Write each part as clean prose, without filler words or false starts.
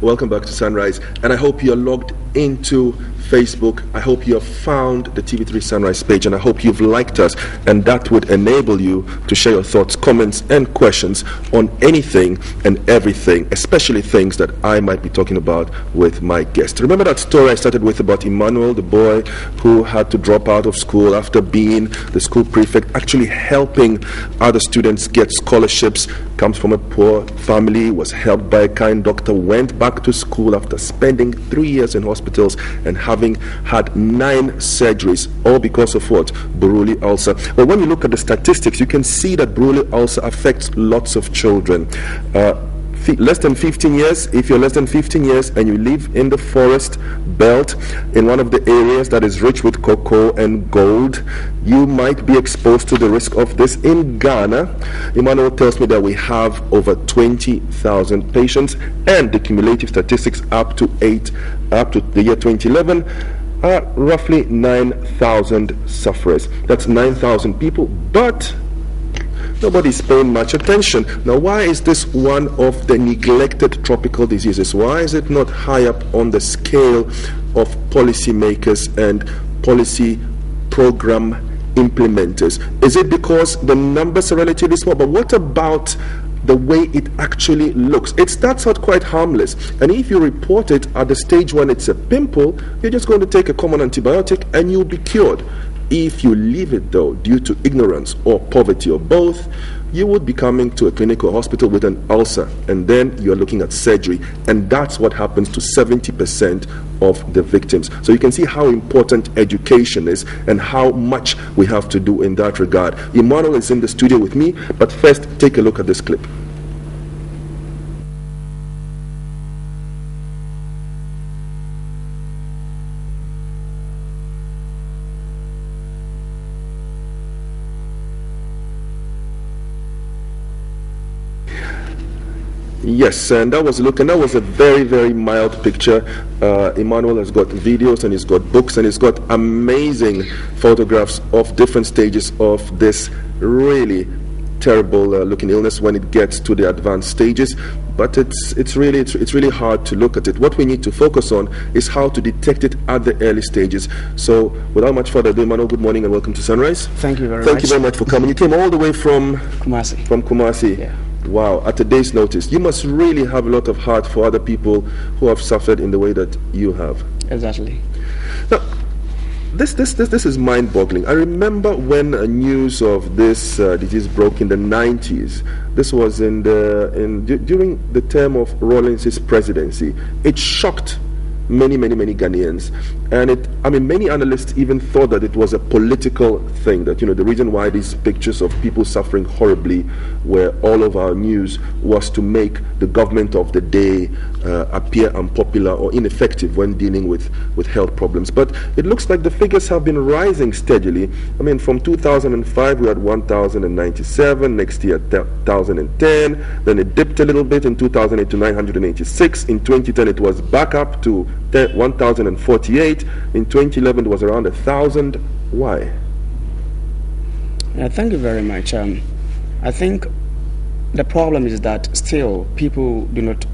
Welcome back to Sunrise. And I hope you're logged into Facebook. I hope you have found the TV3 Sunrise page, and I hope you've liked us, and that would enable you to share your thoughts, comments, and questions on anything and everything, especially things that I might be talking about with my guest. Remember that story I started with about Emmanuel, the boy who had to drop out of school after being the school prefect, actually helping other students get scholarships, comes from a poor family, was helped by a kind doctor, went back to school after spending 3 years in hospitals and having had 9 surgeries, all because of what? Buruli ulcer. Well, when you look at the statistics, you can see that Buruli ulcer affects lots of children. Less than 15 years, if you're less than 15 years and you live in the forest belt in one of the areas that is rich with cocoa and gold, you might be exposed to the risk of this. In Ghana, Emmanuel tells me that we have over 20,000 patients, and the cumulative statistics up to the year 2011 are roughly 9,000 sufferers. That's 9,000 people, but nobody's paying much attention. Now, why is this one of the neglected tropical diseases? Why is it not high up on the scale of policymakers and policy program implementers? Is it because the numbers are relatively small? But what about the way it actually looks? It starts out quite harmless, and if you report it at the stage when it's a pimple, you're just going to take a common antibiotic and you'll be cured. If you leave it, though, due to ignorance or poverty or both, you would be coming to a clinic or hospital with an ulcer, and then you're looking at surgery, and that's what happens to 70% of the victims. So you can see how important education is and how much we have to do in that regard. Emmanuel is in the studio with me, but first, take a look at this clip. Yes, and that was a look, and that was a very, very mild picture. Emmanuel has got videos, and he's got books, and he's got amazing photographs of different stages of this really terrible looking illness when it gets to the advanced stages. But it's really hard to look at it. What we need to focus on is how to detect it at the early stages. So without much further ado, Emmanuel, good morning and welcome to Sunrise. Thank you very much. Thank you very much for coming. You came all the way from Kumasi. From Kumasi. Yeah. Wow, at a day's notice. You must really have a lot of heart for other people who have suffered in the way that you have. Exactly. Now, this is mind-boggling. I remember when news of this disease broke in the 90s. This was during the term of Rawlings's presidency. It shocked many Ghanaians, and many analysts even thought that it was a political thing, that the reason why these pictures of people suffering horribly were all over our news was to make the government of the day appear unpopular or ineffective when dealing with health problems. But it looks like the figures have been rising steadily. From 2005 we had 1,097, next year 1,010, then it dipped a little bit in 2008 to 986. In 2010 it was back up to 1,048. In 2011 it was around 1,000. Why? Thank you very much. I think the problem is that still people do not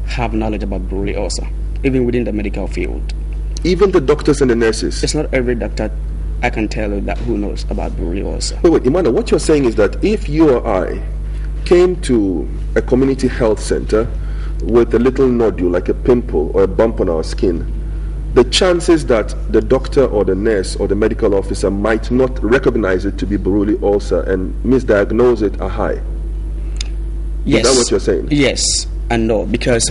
have knowledge about Buruli ulcer, even within the medical field. Even the doctors and the nurses? It's not every doctor I can tell you that who knows about Buruli ulcer. Wait, Emmanuel, what you're saying is that if you or I came to a community health center with a little nodule, like a pimple or a bump on our skin, the chances that the doctor or the nurse or the medical officer might not recognize it to be Buruli ulcer and misdiagnose it are high. Yes. Is that what you're saying? Yes and no, because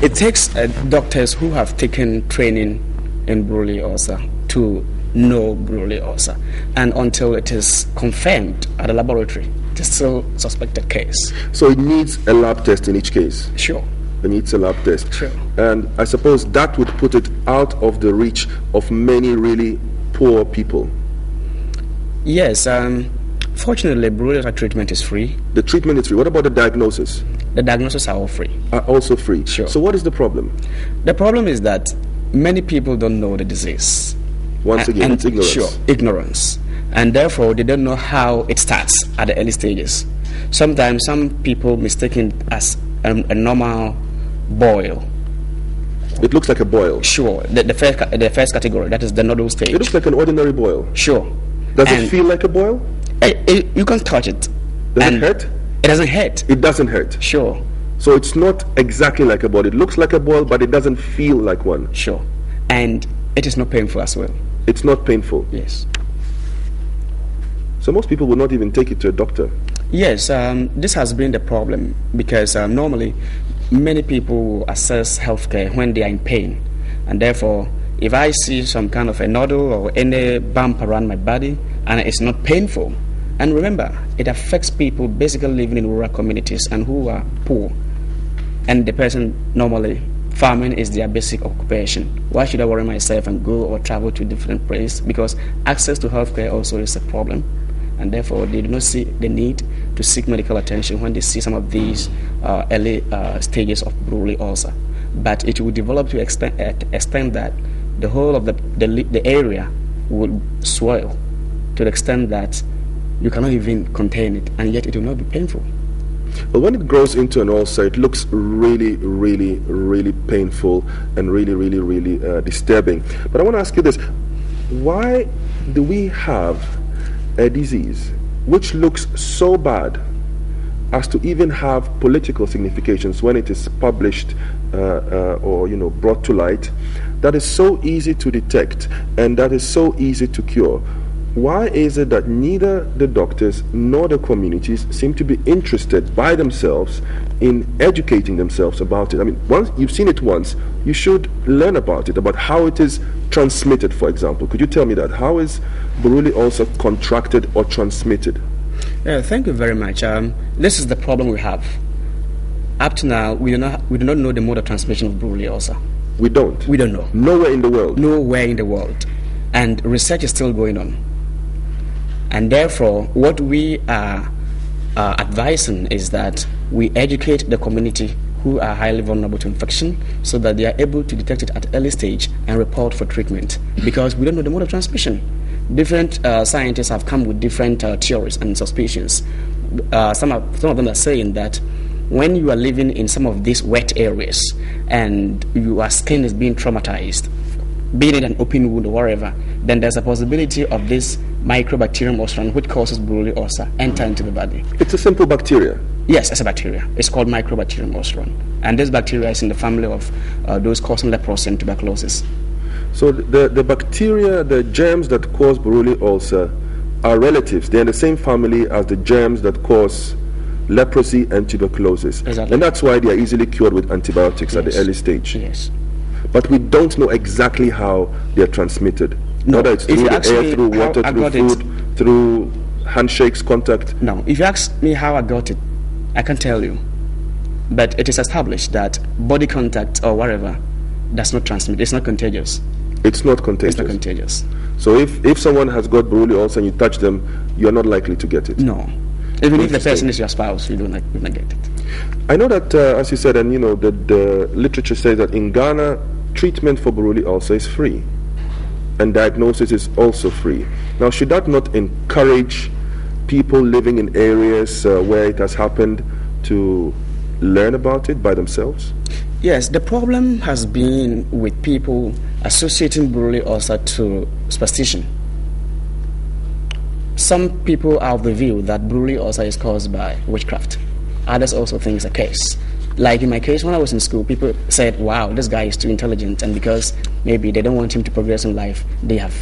it takes doctors who have taken training in Buruli ulcer to know Buruli ulcer, and until it is confirmed at a laboratory, it is still a suspected case. So it needs a lab test in each case? Sure. It needs a lab test. Sure. And I suppose that would put it out of the reach of many really poor people. Yes. Fortunately, Buruli ulcer treatment is free. The treatment is free. What about the diagnosis? The diagnoses are all free. Are also free. Sure. So what is the problem? The problem is that many people don't know the disease. Once again, it's ignorance. Sure, ignorance. And therefore, they don't know how it starts at the early stages. Sometimes some people mistake it as a normal boil It looks like a boil. Sure, the first category, that is the nodule stage. It looks like an ordinary boil. Sure. Does it feel like a boil? You can touch it. Does it hurt? It doesn't hurt. It doesn't hurt. Sure. So it's not exactly like a boil. It looks like a boil, but it doesn't feel like one. Sure. And it is not painful as well. It's not painful. Yes. So most people will not even take it to a doctor. Yes, this has been the problem because normally many people will access healthcare when they are in pain, and therefore if I see some kind of a nodule or any bump around my body and it's not painful, and remember it affects people basically living in rural communities and who are poor, and the person normally farming is their basic occupation. Why should I worry myself and go or travel to different places? Because access to healthcare also is a problem, and therefore they do not see the need to seek medical attention when they see some of these early stages of Buruli ulcer. But it will develop to extent that the whole of the area will swell to the extent that you cannot even contain it, and yet it will not be painful. Well, when it grows into an ulcer, it looks really, really, really painful and really, really, really disturbing. But I want to ask you this. Why do we have a disease which looks so bad as to even have political significations when it is published or brought to light, that is so easy to detect and that is so easy to cure? Why is it that neither the doctors nor the communities seem to be interested by themselves in educating themselves about it? I mean, once you've seen it once, you should learn about it, about how it is transmitted, for example. Could you tell me that? How is Buruli also contracted or transmitted? Thank you very much. This is the problem we have. Up to now, we do not know the mode of transmission of Buruli ulcer. We don't? We don't know. Nowhere in the world? Nowhere in the world. And research is still going on. And therefore, what we are advising is that we educate the community who are highly vulnerable to infection so that they are able to detect it at early stage and report for treatment, because we don't know the mode of transmission. Different scientists have come with different theories and suspicions. Some of them are saying that when you are living in some of these wet areas and your skin is being traumatized, being in an open wound or wherever, then there's a possibility of this Mycobacterium ulceram, which causes Buruli ulcer, enter into the body. It's a simple bacteria? Yes, it's a bacteria. It's called Mycobacterium ulceram. And this bacteria is in the family of those causing leprosy and tuberculosis. So the bacteria, the germs that cause Buruli ulcer are relatives. They're in the same family as the germs that cause leprosy and tuberculosis. Exactly. And that's why they are easily cured with antibiotics at the early stage. Yes. But we don't know exactly how they are transmitted. No. Whether it's through the air, through water, through food, through handshakes, contact. No. If you ask me how I got it, I can tell you. But it is established that body contact or whatever does not transmit. It's not contagious. It's not contagious. It's not contagious. So if someone has got Buruli ulcer and you touch them, you're not likely to get it. No. Even if the person is your spouse, you don't get it. I know that, as you said, and the literature says that in Ghana, treatment for Buruli ulcer is free, and diagnosis is also free. Now, should that not encourage people living in areas where it has happened to learn about it by themselves? Yes, the problem has been with people associating Buruli ulcer to superstition. Some people are of the view that Buruli ulcer is caused by witchcraft. Others also think it's a curse. Like in my case, when I was in school, people said, wow, this guy is too intelligent, and because maybe they don't want him to progress in life, they have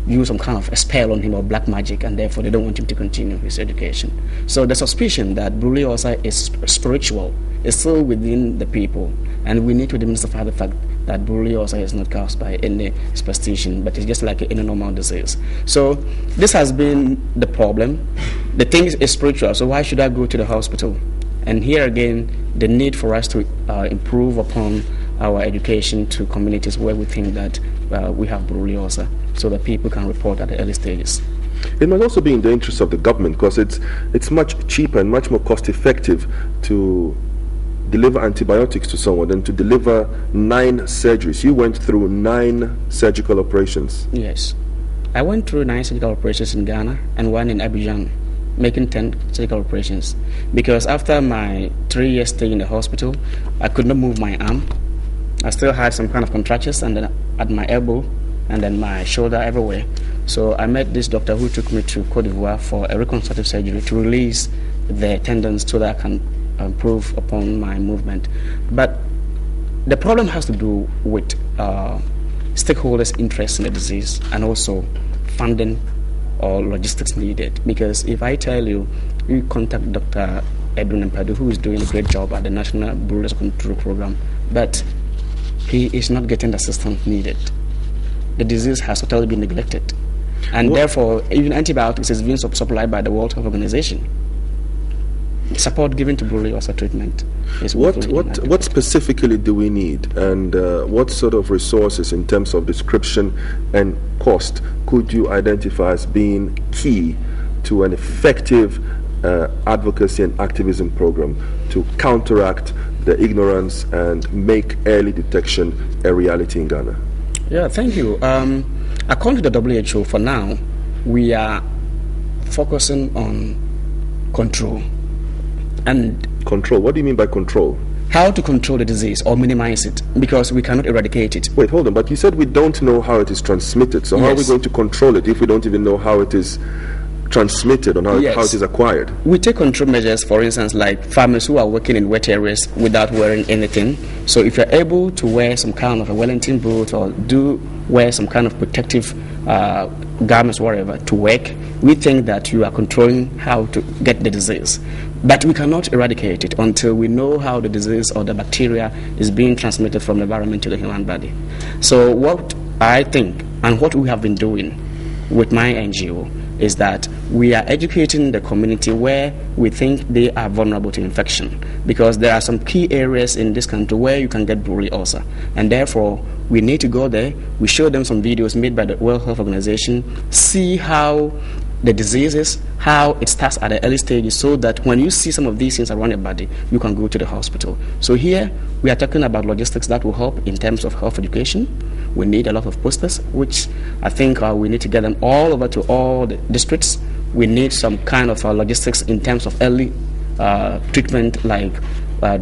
used some kind of a spell on him or black magic, and therefore they don't want him to continue his education. So the suspicion that Buruli ulcer is spiritual is still within the people, and we need to demystify the fact that Buruli ulcer is not caused by any superstition, but it's just like any normal disease. So this has been the problem. The thing is spiritual, so why should I go to the hospital? And here again, the need for us to improve upon our education to communities where we think that we have Buruli ulcer, so that people can report at the early stages. It must also be in the interest of the government, because it's much cheaper and much more cost effective to deliver antibiotics to someone than to deliver 9 surgeries. You went through 9 surgical operations. Yes. I went through 9 surgical operations in Ghana and 1 in Abidjan. making 10 surgical operations, because after my 3 year stay in the hospital, I could not move my arm. I still had some kind of contractures, and then at my elbow, and then my shoulder, everywhere. So I met this doctor who took me to Cote d'Ivoire for a reconstructive surgery to release the tendons so that I can improve upon my movement. But the problem has to do with stakeholders' interest in the disease, and also funding or logistics needed. Because if I tell you, you contact Dr. Edwin Mpadu, who is doing a great job at the National Buruli Control Program, but he is not getting the assistance needed. The disease has totally been neglected. And therefore, even antibiotics is being supplied by the World Health Organization. Support given to Buruli ulcer treatment is what specifically do we need, and what sort of resources in terms of description and cost could you identify as being key to an effective advocacy and activism program to counteract the ignorance and make early detection a reality in Ghana? Yeah, thank you. According to the WHO, for now, we are focusing on control. And control? What do you mean by control? How to control the disease or minimize it, because we cannot eradicate it. Wait, hold on. But you said we don't know how it is transmitted. So how are we going to control it if we don't even know how it is transmitted, or how it is acquired? We take control measures, for instance, like farmers who are working in wet areas without wearing anything. So if you're able to wear some kind of a Wellington boot, or do wear some kind of protective garments, whatever, to work, we think that you are controlling how to get the disease. But we cannot eradicate it until we know how the disease or the bacteria is being transmitted from the environment to the human body. So what I think, and what we have been doing with my NGO, is that we are educating the community where we think they are vulnerable to infection, because there are some key areas in this country where you can get Buruli ulcer, and therefore we need to go there. We show them some videos made by the World Health Organization, see how the disease is, how it starts at the early stages, so that when you see some of these things around your body, you can go to the hospital. So here we are talking about logistics that will help in terms of health education. We need a lot of posters, which I think we need to get them all over to all the districts. We need some kind of logistics in terms of early treatment, like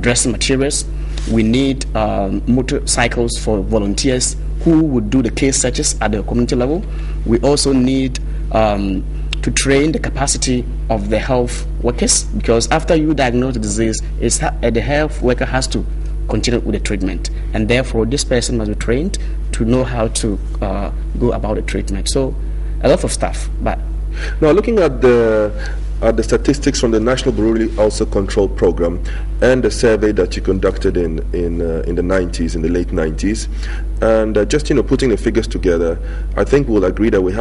dressing materials. We need motorcycles for volunteers who would do the case searches at the community level. We also need to train the capacity of the health workers, because after you diagnose the disease, the health worker has to continue with the treatment, and therefore this person must be trained to know how to go about the treatment. So a lot of stuff. But now, looking at the statistics from the National Buruli Ulcer Control Program and the survey that you conducted in the 90s, in the late 90s, and just putting the figures together, I think we'll agree that we're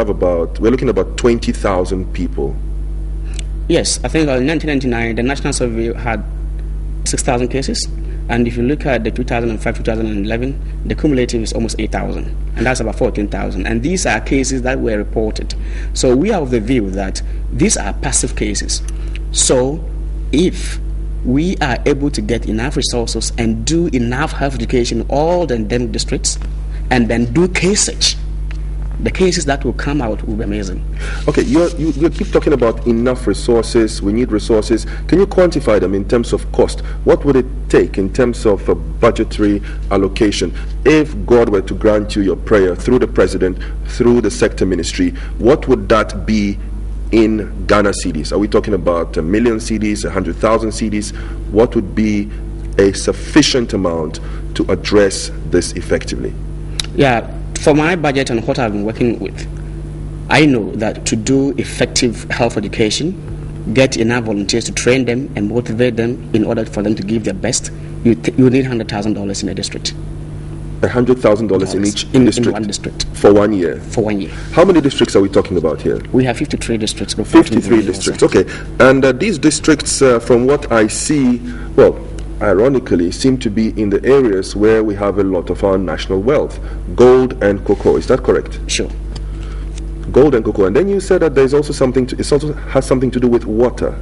looking at about 20,000 people. Yes, I think in 1999 the national survey had 6,000 cases, and if you look at the 2005-2011, the cumulative is almost 8,000, and that's about 14,000. And these are cases that were reported. So we are of the view that these are passive cases. So if we are able to get enough resources and do enough health education in all the endemic districts, and then do case search, the cases that will come out will be amazing. Okay, you keep talking about enough resources. We need resources. Can you quantify them in terms of cost? What would it take in terms of a budgetary allocation? If God were to grant you your prayer through the president, through the sector ministry, what would that be in Ghana cedis? Are we talking about 1 million cedis, 100,000 cedis? What would be a sufficient amount to address this effectively? Yeah. For my budget and what I've been working with, I know that to do effective health education, get enough volunteers to train them and motivate them in order for them to give their best, you need $100,000 in a district. $100,000 in each district? In one district. For 1 year? For 1 year. How many districts are we talking about here? We have 53 districts. 53 districts, okay. And these districts, from what I see, well, ironically, seem to be in the areas where we have a lot of our national wealth, gold and cocoa. Is that correct? Sure. Gold and cocoa. And then you said that there's also it also has something to do with water.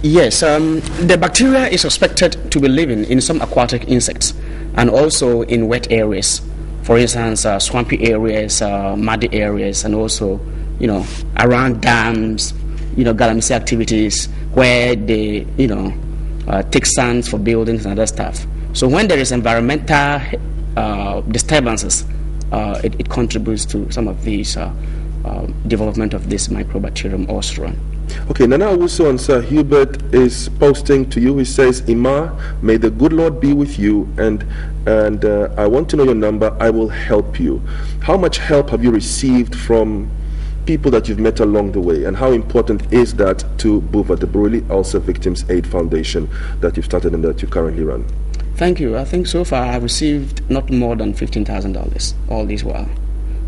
Yes, the bacteria is suspected to be living in some aquatic insects and also in wet areas. For instance, swampy areas, muddy areas, and also, around dams, galamsey activities where they, take sands for buildings and other stuff. So when there is environmental disturbances, it contributes to some of these development of this Mycobacterium ulceron. Okay, Nana Awusu and Sir Hubert is posting to you. He says, Ima, may the good Lord be with you, and I want to know your number. I will help you. How much help have you received from people that you've met along the way, and how important is that to BUVA, the Buruli Ulcer Victims Aid Foundation, that you've started and that you currently run? Thank you. I think so far I've received not more than $15,000 all this while.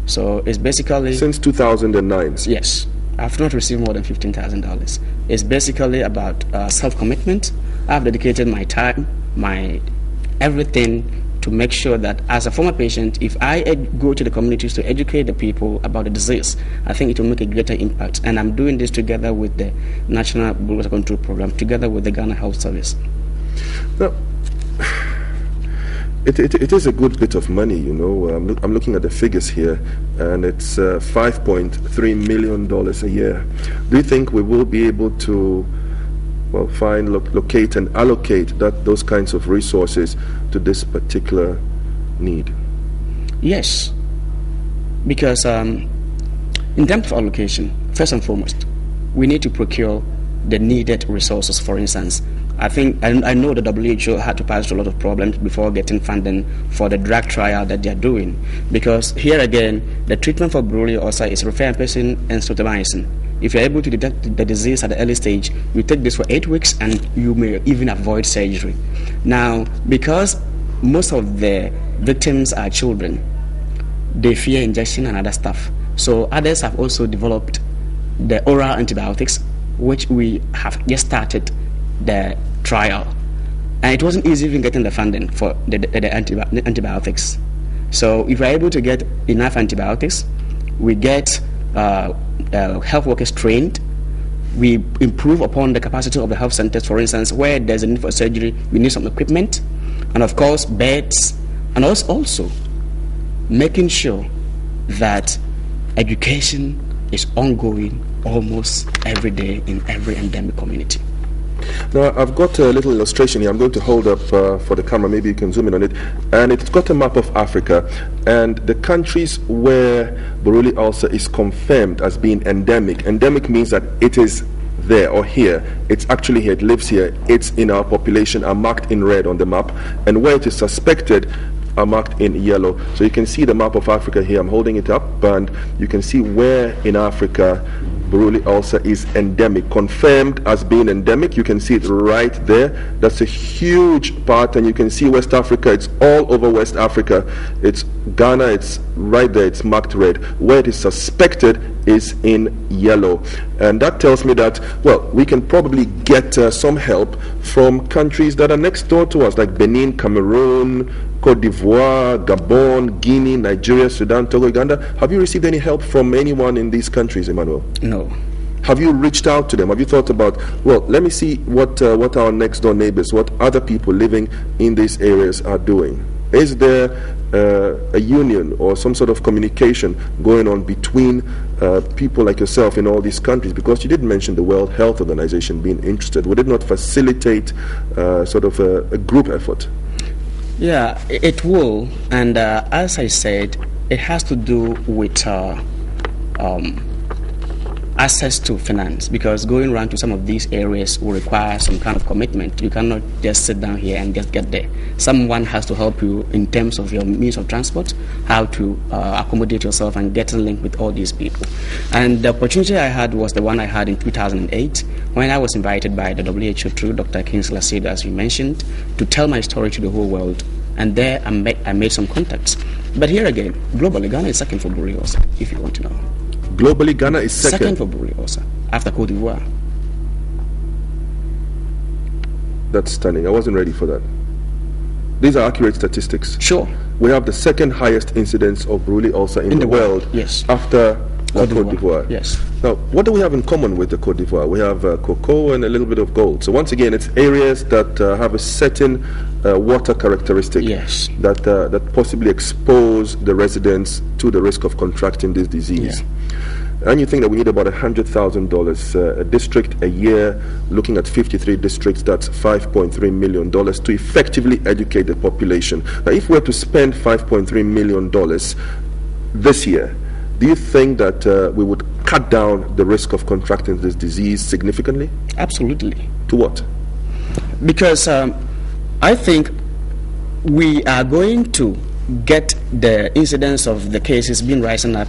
So it's basically... Since 2009? Yes. I've not received more than $15,000. It's basically about self-commitment. I've dedicated my time, my everything to make sure that as a former patient, if I go to the communities to educate the people about the disease, I think it will make a greater impact. And I'm doing this together with the National Buruli Control Program, together with the Ghana Health Service. Now, it is a good bit of money, I'm looking at the figures here, and it's $5.3 million a year. Do you think we will be able to, find, locate, and allocate those kinds of resources to this particular need? Yes, because in terms of allocation, first and foremost, we need to procure the needed resources. For instance, I know the WHO had to pass through a lot of problems before getting funding for the drug trial that they're doing, because here again, the treatment for Buruli ulcer is rifampicin and streptomycin. If you're able to detect the disease at the early stage, you take this for 8 weeks and you may even avoid surgery. Now, because most of the victims are children, they fear injection and other stuff. So others have also developed the oral antibiotics, which we have just started the trial, and it wasn't easy even getting the funding for the antibiotics. So if we're able to get enough antibiotics, we get health workers trained, we improve upon the capacity of the health centers. For instance, where there's a need for surgery, we need some equipment, and of course beds, and also making sure that education is ongoing almost every day in every endemic community. Now, I've got a little illustration here. I'm going to hold up for the camera. Maybe you can zoom in on it. And it's got a map of Africa. And the countries where Buruli ulcer is confirmed as being endemic. Endemic means that it is there or here. It's actually here. It lives here. It's in our population, are marked in red on the map. And where it is suspected are marked in yellow. So you can see the map of Africa here. I'm holding it up, and you can see where in Africa Buruli ulcer is endemic, confirmed as being endemic. You can see it right there. That's a huge part, and you can see West Africa. It's all over West Africa. It's Ghana, it's right there, it's marked red. Where it is suspected is in yellow. And that tells me that, we can probably get some help from countries that are next door to us, like Benin, Cameroon, Cote d'Ivoire, Gabon, Guinea, Nigeria, Sudan, Togo, Uganda. Have you received any help from anyone in these countries, Emmanuel? No. Have you reached out to them? Have you thought about, let me see what our next door neighbors, what other people living in these areas are doing? Is there a union or some sort of communication going on between people like yourself in all these countries? Because you did mention the World Health Organization being interested. Would it not facilitate sort of a group effort? Yeah, it will. And as I said, it has to do with access to finance, because going around to some of these areas will require some kind of commitment. You cannot just sit down here and just get there. Someone has to help you in terms of your means of transport, how to accommodate yourself and get linked with all these people. And the opportunity I had was the one I had in 2008 when I was invited by the WHO through Dr. Kingsley Asedo, as you mentioned, to tell my story to the whole world. And there I made some contacts. But here again, globally, Ghana is second for Buruli ulcer, if you want to know. Globally, Ghana is second for Buruli ulcer, after Cote d'Ivoire. That's stunning. I wasn't ready for that. These are accurate statistics. Sure. We have the second highest incidence of Buruli ulcer in the world. Yes. After Cote d'Ivoire. Yes. Now, what do we have in common with the Cote d'Ivoire? We have cocoa and a little bit of gold. So once again, it's areas that have a certain water characteristic that possibly expose the residents to the risk of contracting this disease. Yeah. and you think that we need about $100,000 a district a year, looking at 53 districts, that's $5.3 million to effectively educate the population. Now, if we were to spend $5.3 million this year, do you think that we would cut down the risk of contracting this disease significantly? Absolutely. To what? Because I think we are going to get the incidence of the cases being rising up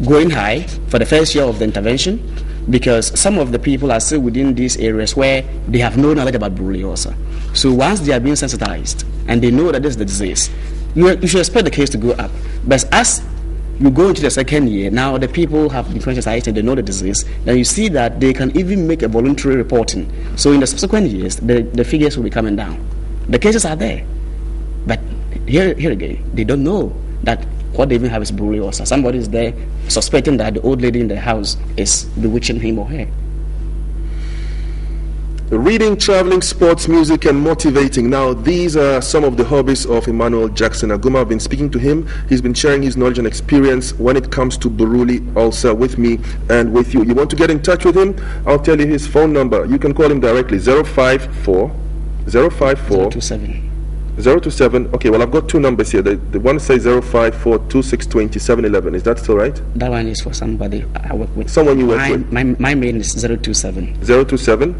going high for the first year of the intervention, because some of the people are still within these areas where they have no knowledge about Buruli ulcer. So once they are being sensitized and they know that this is the disease, you should expect the case to go up. But as you go into the second year, now the people have been sensitized and they know the disease. Then you see that they can even make a voluntary reporting. So in the subsequent years, the figures will be coming down. The cases are there. But here again, they don't know that what they even have is Buruli ulcer. Somebody is there suspecting that the old lady in the house is bewitching him or her. Reading, traveling, sports, music, and motivating. Now, these are some of the hobbies of Emmanuel Jackson Aguma. I've been speaking to him. He's been sharing his knowledge and experience when it comes to Buruli ulcer with me and with you. You want to get in touch with him? I'll tell you his phone number. You can call him directly, 054 027. Okay, well, I've got two numbers here. The one says 054262711. Is that still right? That one is for somebody I work with. Someone you work with? My main is 027 110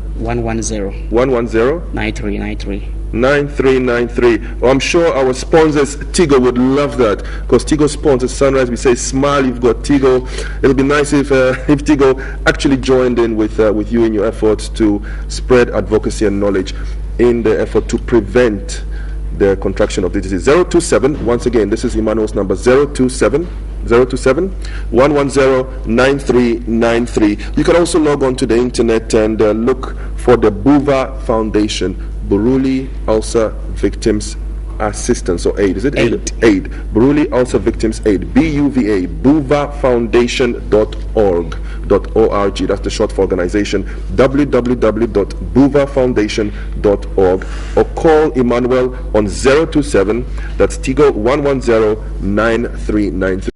9393. Well, I'm sure our sponsors, Tigo, would love that, because Tigo sponsors Sunrise. We say, smile, you've got Tigo. It'll be nice if Tigo actually joined in with you in your efforts to spread advocacy and knowledge in the effort to prevent the contraction of the disease. 027, once again, this is Emmanuel's number, 027 110 9393. You can also log on to the internet and look for the BUVA Foundation, Buruli Ulcer Victims Assistance or Aid. Is it Aid? Aid. Buruli Ulcer Victims Aid. BUVA. BUVAfoundation.org. That's the short for organization. www.buvafoundation.org, or call Emmanuel on 027, that's Tigo 110 9393.